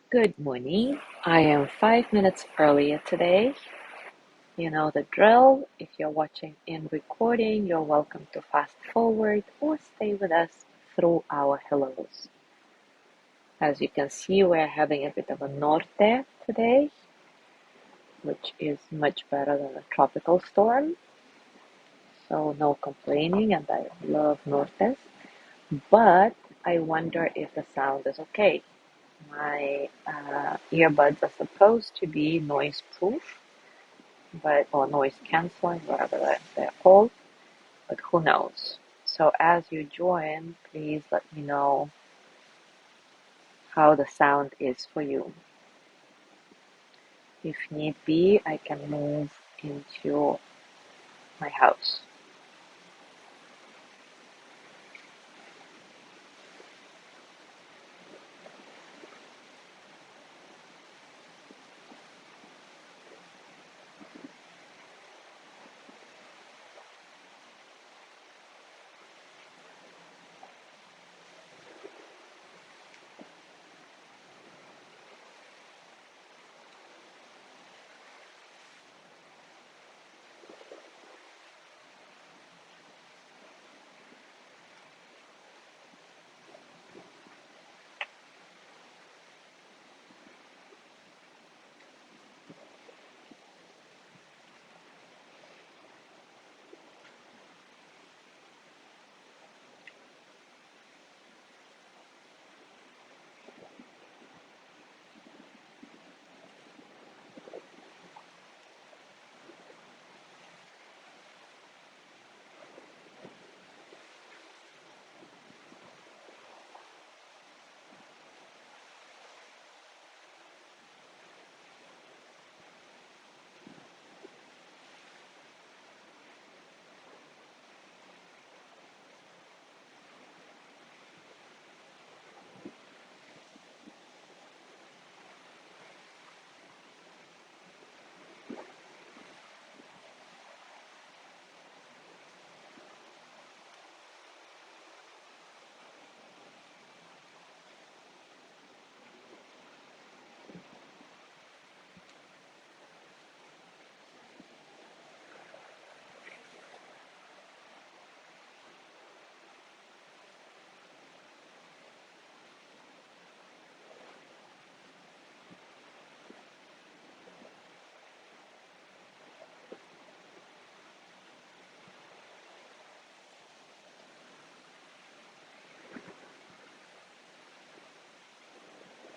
Good morning. I am 5 minutes earlier today. You know the drill. If you're watching in recording, you're welcome to fast forward or stay with us through our hellos. As you can see, we're having a bit of a norte today, which is much better than a tropical storm. So no complaining, and I love nortes. But I wonder if the sound is okay. My earbuds are supposed to be noise proof, or noise canceling, whatever they're called, but who knows. So as you join, please let me know how the sound is for you. If need be, I can move into my house.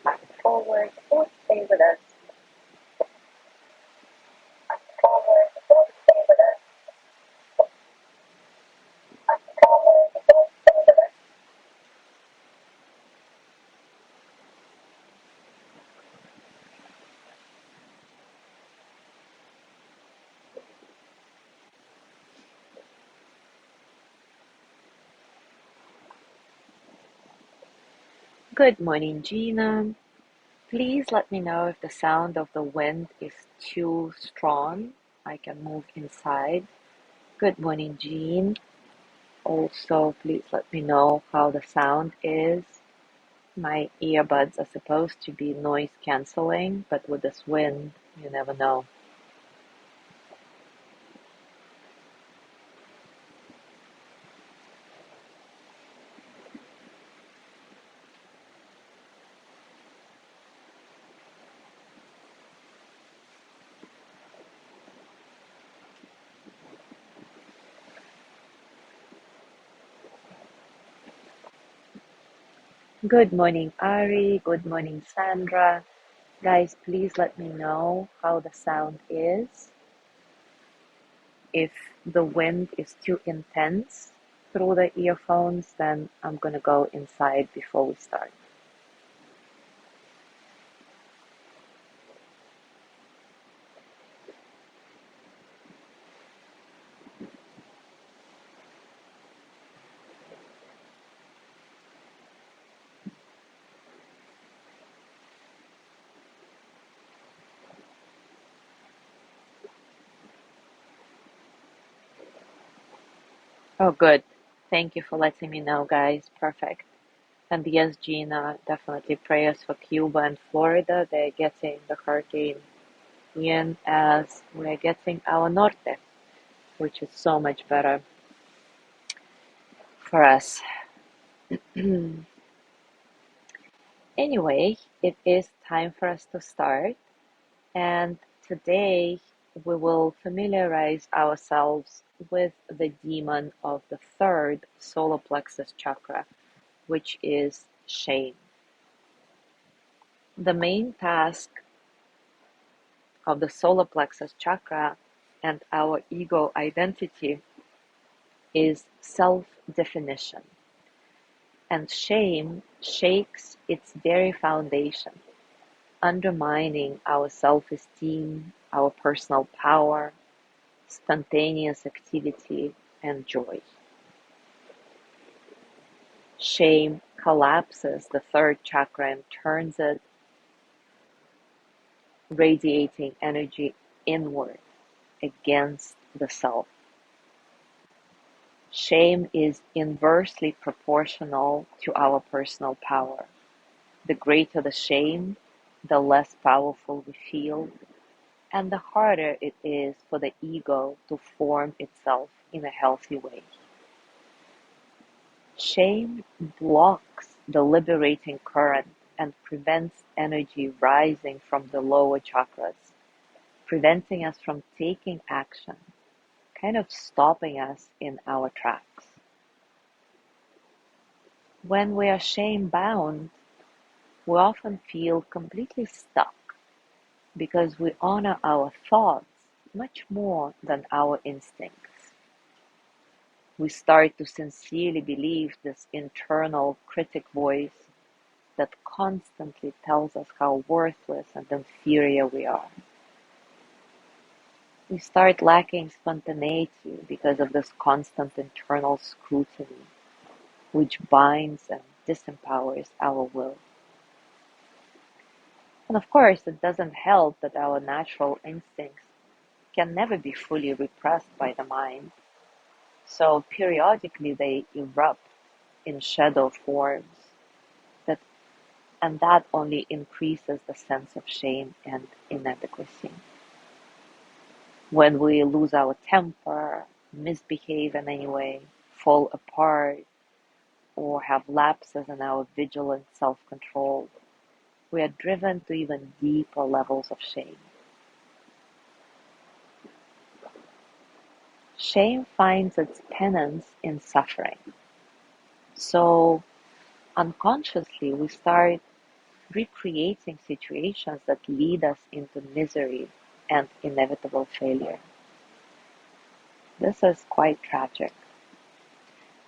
Fast forward or stay with us. Forward or stay with us. Forward or stay with us. Good morning, Gina. Please let me know if the sound of the wind is too strong. I can move inside. Good morning, Jean. Also, please let me know how the sound is. My earbuds are supposed to be noise canceling, but with this wind, you never know. Good morning, Ari. Good morning, Sandra. Guys, please let me know how the sound is. If the wind is too intense through the earphones, then I'm gonna go inside before we start. Oh, good. Thank you for letting me know, guys. Perfect. And yes, Gina, definitely prayers for Cuba and Florida. They're getting the hurricane in as we're getting our norte, which is so much better for us. Anyway, it is time for us to start. And today we will familiarize ourselves with the demon of the third solar plexus chakra, which is shame. The main task of the solar plexus chakra and our ego identity is self-definition. And shame shakes its very foundation, undermining our self-esteem, our personal power, spontaneous activity, and joy. Shame collapses the third chakra and turns it, radiating energy inward against the self. Shame is inversely proportional to our personal power. The greater the shame, the less powerful we feel, and the harder it is for the ego to form itself in a healthy way. Shame blocks the liberating current and prevents energy rising from the lower chakras, preventing us from taking action, kind of stopping us in our tracks. When we are shame bound, we often feel completely stuck because we honor our thoughts much more than our instincts. We start to sincerely believe this internal critic voice that constantly tells us how worthless and inferior we are. We start lacking spontaneity because of this constant internal scrutiny, which binds and disempowers our will. And of course, it doesn't help that our natural instincts can never be fully repressed by the mind, so periodically they erupt in shadow forms, that, and that only increases the sense of shame and inadequacy. When we lose our temper, misbehave in any way, fall apart, or have lapses in our vigilant self-control, we are driven to even deeper levels of shame. Shame finds its penance in suffering. So unconsciously, we start recreating situations that lead us into misery and inevitable failure. This is quite tragic.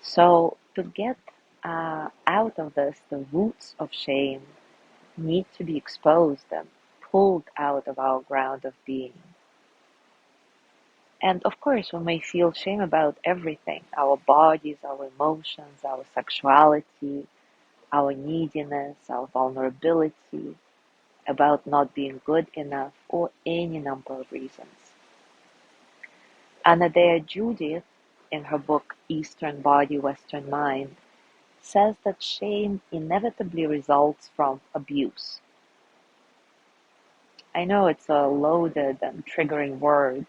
So to get out of this, the roots of shame need to be exposed and pulled out of our ground of being. And of course, we may feel shame about everything, our bodies, our emotions, our sexuality, our neediness, our vulnerability, about not being good enough, or any number of reasons. Anadea Judith, in her book Eastern Body, Western Mind, says that shame inevitably results from abuse. I know it's a loaded and triggering word,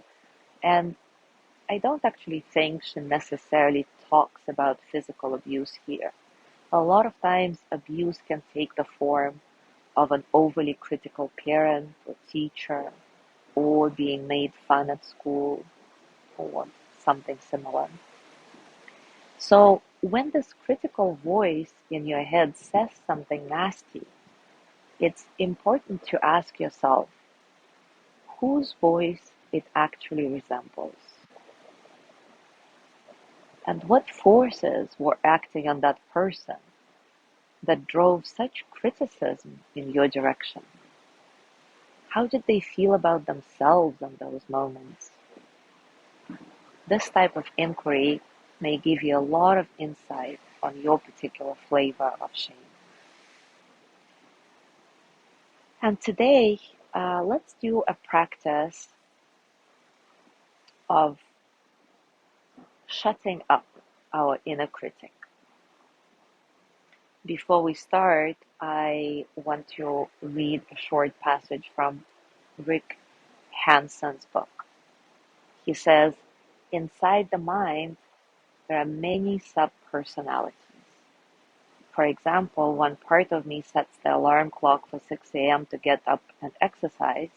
and I don't actually think she necessarily talks about physical abuse here. A lot of times, abuse can take the form of an overly critical parent or teacher, or being made fun at school, or something similar. So, when this critical voice in your head says something nasty, it's important to ask yourself whose voice it actually resembles, and what forces were acting on that person that drove such criticism in your direction. How did they feel about themselves in those moments? This type of inquiry may give you a lot of insight on your particular flavor of shame. And today, let's do a practice of shutting up our inner critic. Before we start, I want to read a short passage from Rick Hanson's book. He says, inside the mind, there are many sub-personalities. For example, one part of me sets the alarm clock for 6 a.m. to get up and exercise,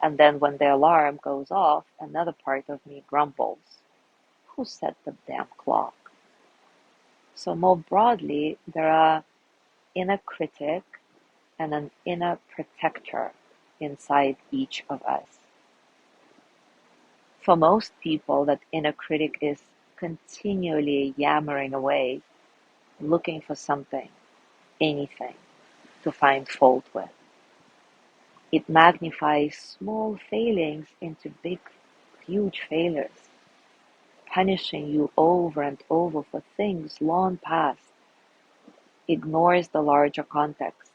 and then when the alarm goes off, another part of me grumbles. Who set the damn clock? So more broadly, there are inner critic and an inner protector inside each of us. For most people, that inner critic is continually yammering away, looking for something, anything, to find fault with. It magnifies small failings into big, huge failures, punishing you over and over for things long past, ignores the larger context,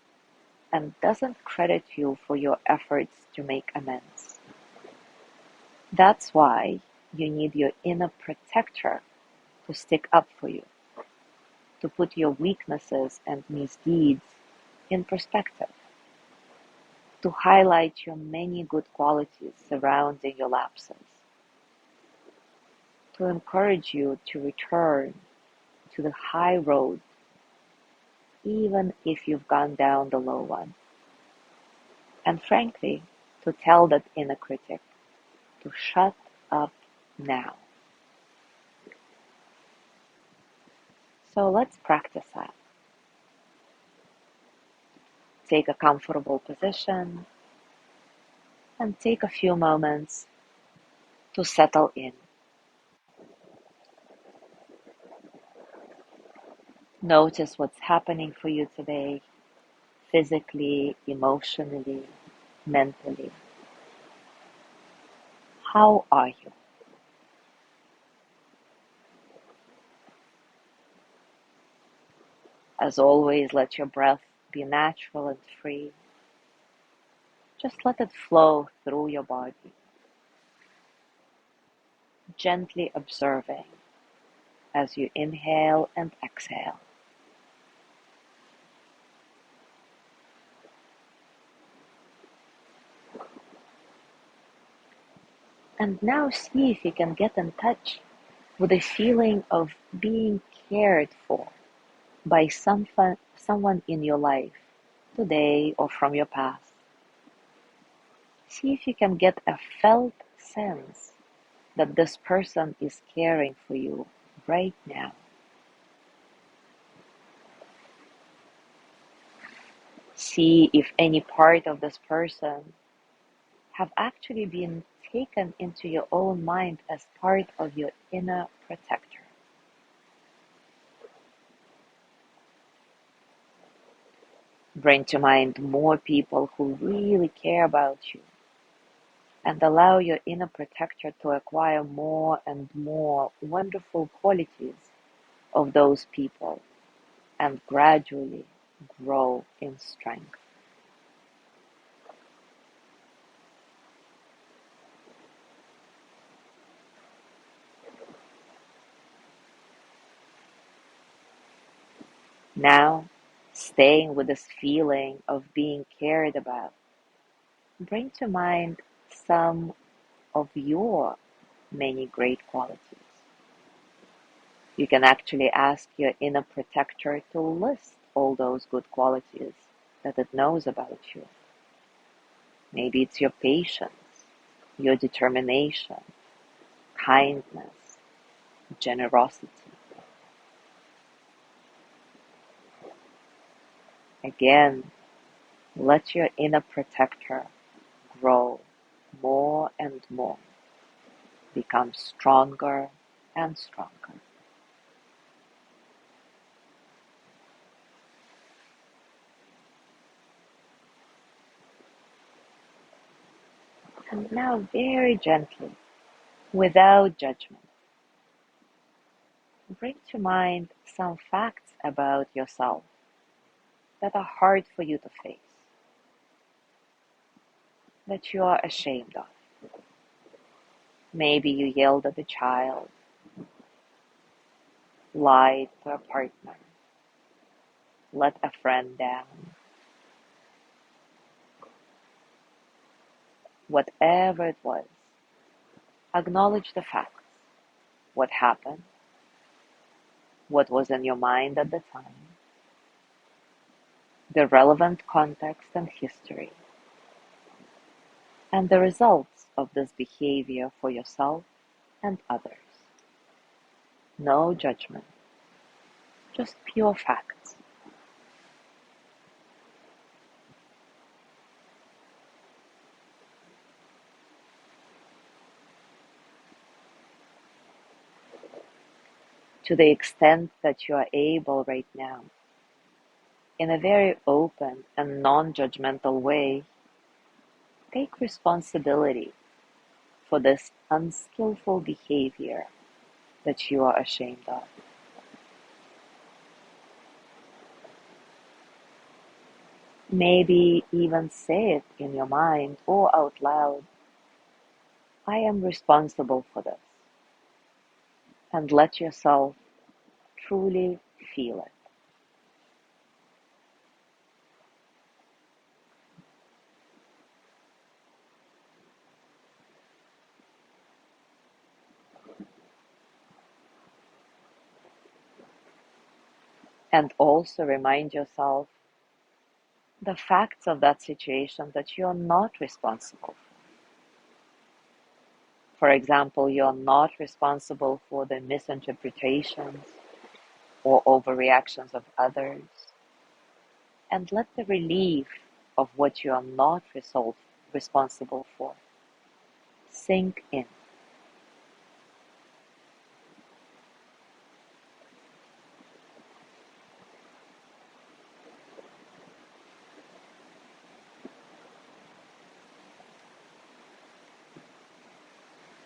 and doesn't credit you for your efforts to make amends. That's why you need your inner protector to stick up for you, to put your weaknesses and misdeeds in perspective, to highlight your many good qualities surrounding your lapses, to encourage you to return to the high road, even if you've gone down the low one, and frankly, to tell that inner critic to shut up now. So let's practice that. Take a comfortable position and take a few moments to settle in. Notice what's happening for you today, physically, emotionally, mentally. How are you? As always, let your breath be natural and free. Just let it flow through your body, gently observing as you inhale and exhale. And now see if you can get in touch with a feeling of being cared for by someone in your life, today or from your past. See if you can get a felt sense that this person is caring for you right now. See if any part of this person have actually been taken into your own mind as part of your inner protector. Bring to mind more people who really care about you, and allow your inner protector to acquire more and more wonderful qualities of those people and gradually grow in strength. Now, staying with this feeling of being cared about, bring to mind some of your many great qualities. You can actually ask your inner protector to list all those good qualities that it knows about you. Maybe it's your patience, your determination, kindness, generosity. Again, let your inner protector grow more and more, become stronger and stronger. And now very gently, without judgment, bring to mind some facts about yourself that are hard for you to face, that you are ashamed of. Maybe you yelled at a child, lied to a partner, let a friend down, whatever it was. Acknowledge the facts. What happened, what was in your mind at the time, the relevant context and history, and the results of this behavior for yourself and others. No judgment, just pure facts. To the extent that you are able right now, in a very open and non-judgmental way, take responsibility for this unskillful behavior that you are ashamed of. Maybe even say it in your mind or out loud. I am responsible for this. And let yourself truly feel it. And also remind yourself the facts of that situation that you're not responsible for. For example, you're not responsible for the misinterpretations or overreactions of others. And let the relief of what you are not responsible for sink in.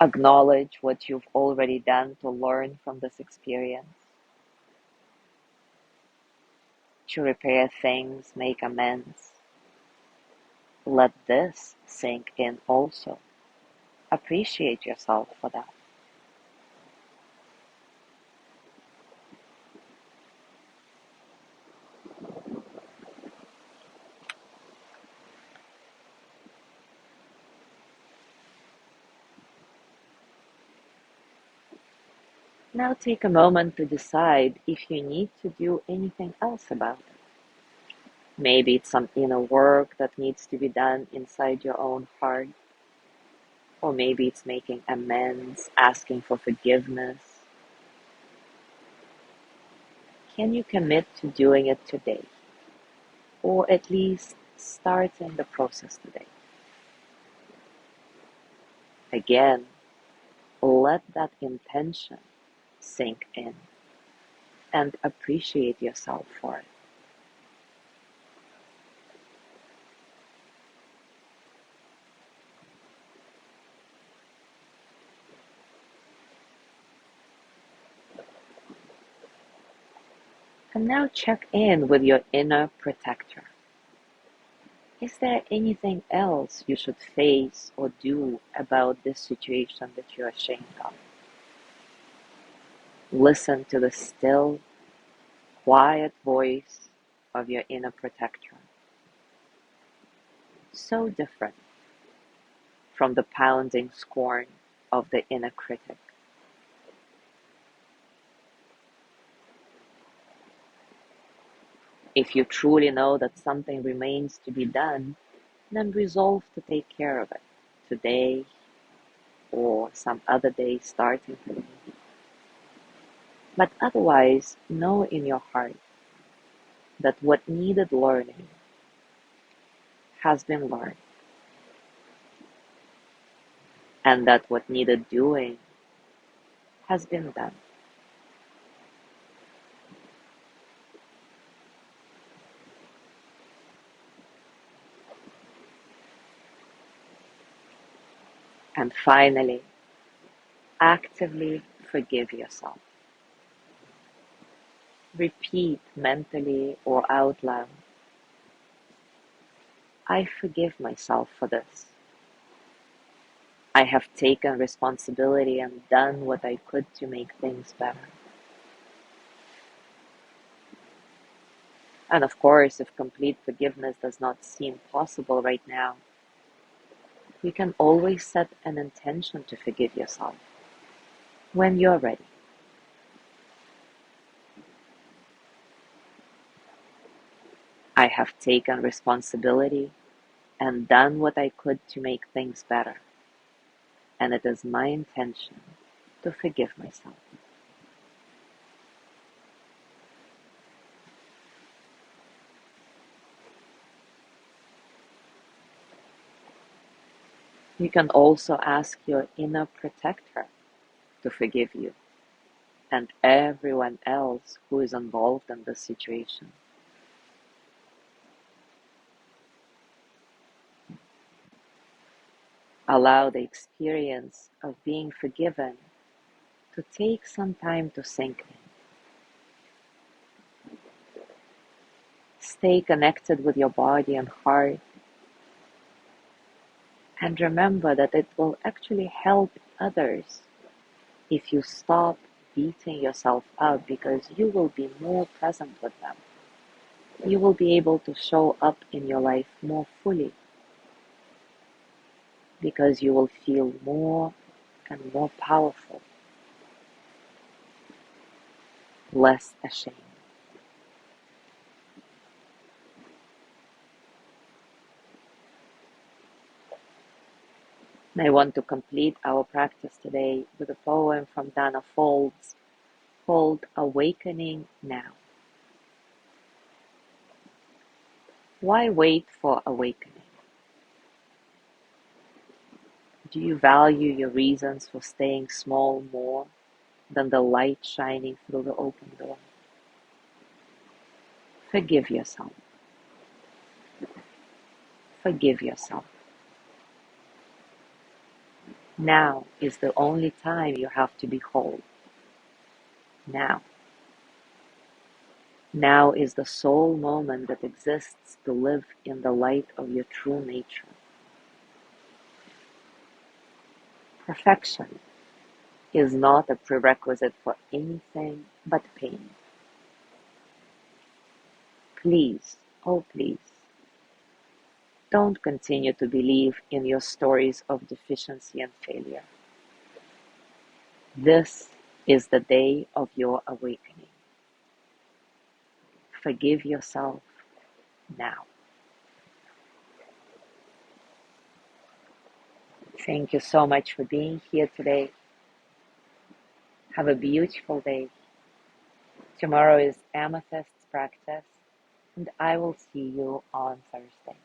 Acknowledge what you've already done to learn from this experience, to repair things, make amends. Let this sink in also. Appreciate yourself for that. Now take a moment to decide if you need to do anything else about it. Maybe it's some inner work that needs to be done inside your own heart, or maybe it's making amends, asking for forgiveness. Can you commit to doing it today, or at least starting the process today? Again, let that intention sink in and appreciate yourself for it. And now check in with your inner protector. Is there anything else you should face or do about this situation that you're ashamed of? Listen to the still, quiet voice of your inner protector. So different from the pounding scorn of the inner critic. If you truly know that something remains to be done, then resolve to take care of it today or some other day starting today. But otherwise, know in your heart that what needed learning has been learned, and that what needed doing has been done. And finally, actively forgive yourself. Repeat mentally or out loud, I forgive myself for this. I have taken responsibility and done what I could to make things better. And of course, if complete forgiveness does not seem possible right now, you can always set an intention to forgive yourself when you're ready. I have taken responsibility and done what I could to make things better, and it is my intention to forgive myself. You can also ask your inner protector to forgive you and everyone else who is involved in this situation. Allow the experience of being forgiven to take some time to sink in. Stay connected with your body and heart, and remember that it will actually help others if you stop beating yourself up, because you will be more present with them. You will be able to show up in your life more fully because you will feel more and more powerful, less ashamed. And I want to complete our practice today with a poem from Dana Folds called Awakening Now. Why wait for awakening? Do you value your reasons for staying small more than the light shining through the open door? Forgive yourself. Forgive yourself. Now is the only time you have to be whole. Now. Now is the sole moment that exists to live in the light of your true nature. Perfection is not a prerequisite for anything but pain. Please, oh please, don't continue to believe in your stories of deficiency and failure. This is the day of your awakening. Forgive yourself now. Thank you so much for being here today. Have a beautiful day. Tomorrow is Amethyst's practice, and I will see you on Thursday.